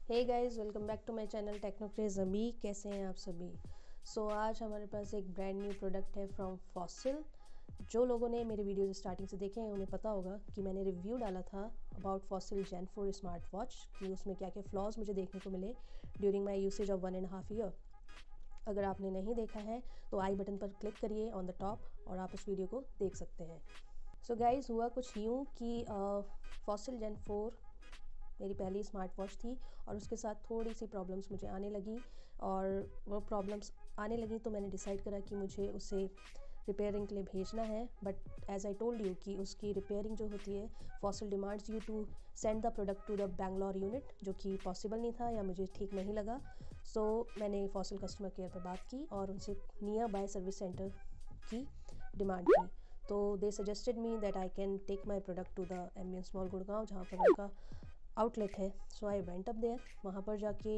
Hey guys, welcome back to my channel techno craze अभी। कैसे हैं आप सभी? आज हमारे पास एक ब्रांड न्यू प्रोडक्ट है फ्रॉम फॉसिल। जो लोगों ने मेरे वीडियोज़ स्टार्टिंग से देखे हैं उन्हें पता होगा कि मैंने रिव्यू डाला था about Fossil Gen 4 smart watch कि उसमें क्या क्या फ्लॉज मुझे देखने को मिले during my usage of 1.5 year. अगर आपने नहीं देखा है तो आई बटन पर क्लिक करिए ऑन द टॉप और आप उस वीडियो को देख सकते हैं। गाइज़, हुआ कुछ यूँ कि फॉसिल जेन 4 मेरी पहली स्मार्ट वॉच थी और उसके साथ थोड़ी सी प्रॉब्लम्स मुझे आने लगी और वो प्रॉब्लम्स आने लगी तो मैंने डिसाइड करा कि मुझे उसे रिपेयरिंग के लिए भेजना है। But as I told you कि उसकी रिपेयरिंग जो होती है, Fossil demands you to send the product to the Bangalore unit, जो कि पॉसिबल नहीं था या मुझे ठीक नहीं लगा। मैंने फॉसिल कस्टमर केयर पर बात की और उनसे नियर बाय सर्विस सेंटर की डिमांड की। तो they suggested me that I can take my product to the Ambience mall Gurgaon, जहाँ पर उनका आउटलेट है। I went up there. वहाँ पर जाके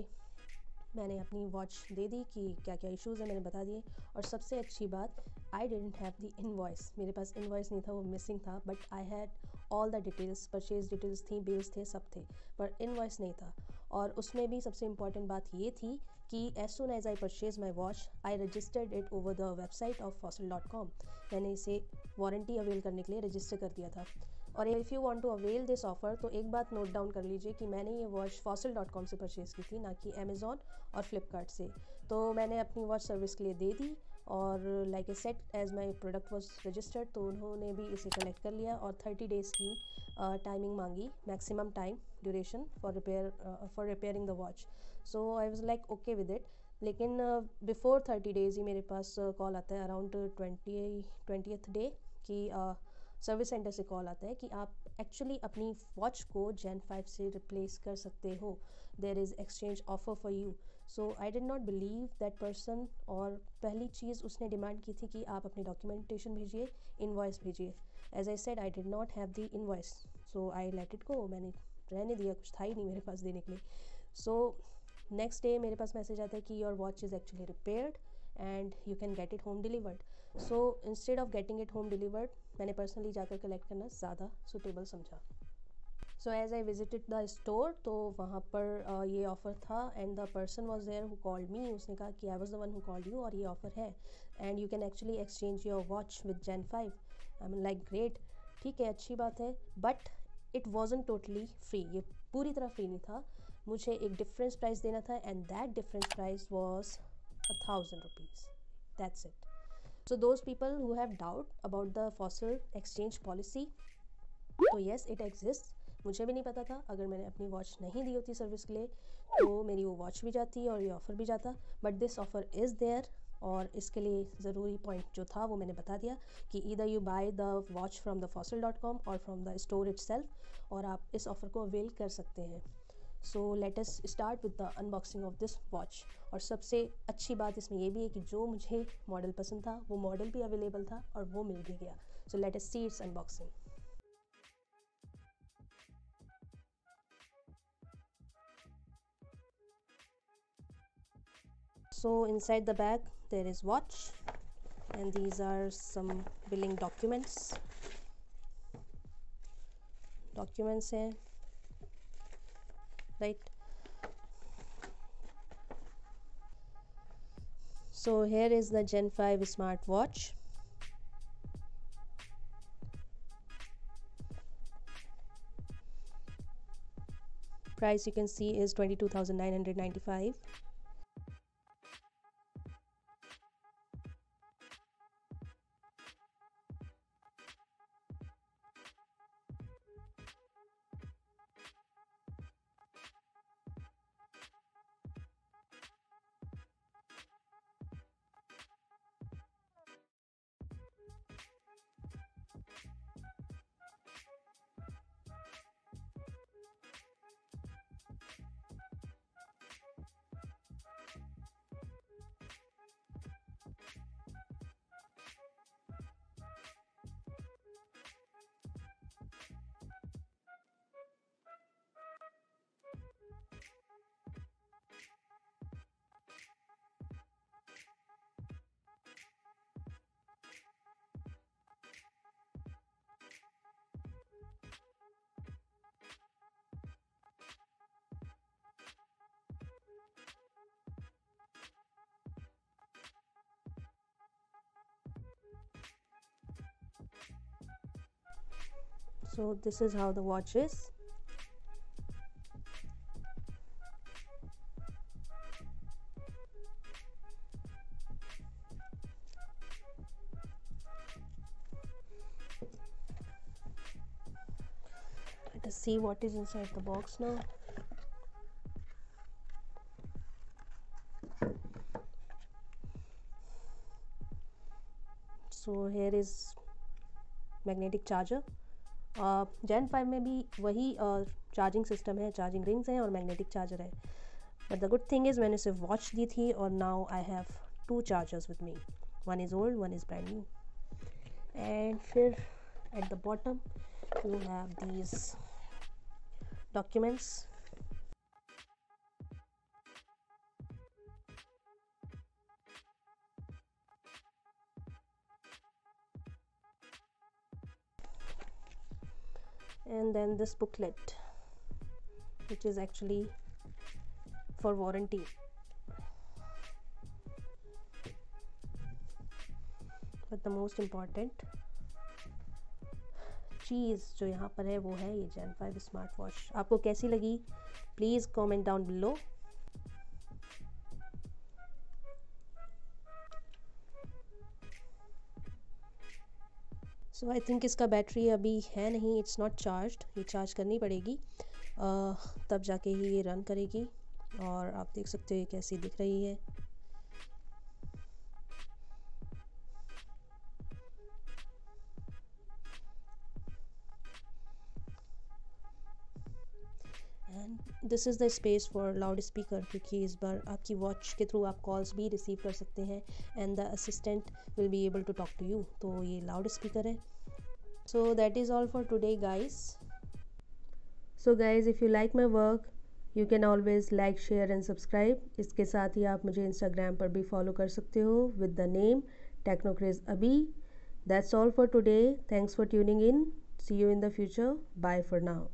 मैंने अपनी वॉच दे दी कि क्या क्या इश्यूज़ हैं, मैंने बता दिए। और सबसे अच्छी बात, I didn't have the invoice. मेरे पास इनवॉइस नहीं था, वो मिसिंग था। But I had all the details, purchase details थी, बिल्स थे, सब थे, पर इनवॉइस नहीं था। और उसमें भी सबसे इम्पॉर्टेंट बात ये थी कि as soon as I purchase my watch, I registered it over the website of fossil.com। मैंने इसे वारंटी अवेल करने के लिए रजिस्टर कर दिया था। और if you want to avail this offer तो एक बात नोट डाउन कर लीजिए कि मैंने ये वॉच fossil.com से परचेज़ की थी, ना कि अमेज़ॉन और फ्लिपकार्ट से। तो मैंने अपनी वॉच सर्विस के लिए दे दी और like a set as my product was registered, तो उन्होंने भी इसे कलेक्ट कर लिया और 30 डेज़ की टाइमिंग मांगी, maximum time duration for repairing the watch. I was like okay with it. लेकिन बिफोर 30 डेज़ ही मेरे पास कॉल आता है अराउंड 20th डे कि सर्विस सेंटर से कॉल आता है कि आप एक्चुअली अपनी वॉच को जेन 5 से रिप्लेस कर सकते हो, there is exchange offer for you. I did not believe that person. और पहली चीज़ उसने डिमांड की थी कि आप अपनी डॉक्यूमेंटेशन भेजिए, इनवॉइस भेजिए। As I said, I did not have the invoice, I let it go. मैंने रहने दिया, कुछ था ही नहीं मेरे पास देने के लिए। नेक्स्ट डे मेरे पास मैसेज आता है कि your watch is actually repaired and you can get it home delivered. Instead of getting it home delivered, मैंने पर्सनली जाकर कलेक्ट करना ज़्यादा सुटेबल समझा। As I visited the store तो वहाँ पर ये ऑफ़र था and the person was there who called me. उसने कहा कि I was the one who called you और ये ऑफ़र है and you can actually exchange your watch with gen 5। I mean like great, ठीक है, अच्छी बात है। But it wasn't totally free, ये पूरी तरह फ्री नहीं था। मुझे एक डिफरेंस प्राइस देना था and that difference price was 1000 rupees. That's it. Those people who have doubt about the fossil exchange policy, तो येस इट एग्जिस्ट। मुझे भी नहीं पता था। अगर मैंने अपनी वॉच नहीं दी होती सर्विस के लिए तो मेरी वो वॉच भी जाती और ये ऑफ़र भी जाता। But this offer is there और इसके लिए ज़रूरी पॉइंट जो था वो मैंने बता दिया कि either you by the watch from the fossil.com और फ्रॉम द स्टोर इटसेल्फ, और आप इस ऑफ़र को अवेल कर सकते हैं। Let us start with the unboxing of this watch. और सबसे अच्छी बात इसमें ये भी है कि जो मुझे मॉडल पसंद था वो मॉडल भी अवेलेबल था और वो मिल भी गया। Let us see it's unboxing. Inside the bag there is watch and these are some billing documents हैं, right? Here is the Gen 5 smartwatch. Price you can see is 22,995. So this is how the watch is. Let us see what is inside the box now. So here is magnetic charger. Gen 5 में भी वही charging system है, charging rings हैं और magnetic charger है। But the good thing is मैंने सिर्फ watch दी थी और now I have 2 chargers with me, one is old one is brand new. And फिर at the bottom you have these documents. And then this booklet, which is actually for warranty. But the most important चीज़ जो यहाँ पर है वो है ये जेन 5 smart watch. आपको कैसी लगी please comment down below. So I think इसका बैटरी अभी है नहीं, इट्स नॉट चार्ज्ड, ये चार्ज करनी पड़ेगी तब जाके ही ये रन करेगी। और आप देख सकते हो ये कैसी दिख रही है। And this is the space for loud speaker, क्योंकि इस बार आपकी वॉच के थ्रू आप कॉल्स भी रिसीव कर सकते हैं and the assistant will be able to talk to you. तो ये लाउड स्पीकर है। So that is all for today guys. So guys if you like my work you can always like share and subscribe. इसके साथ ही आप मुझे Instagram पर भी follow कर सकते हो विद द नेम टेक्नोक्रेज अभी। That's all for today. Thanks for tuning in. See you in the future. Bye for now.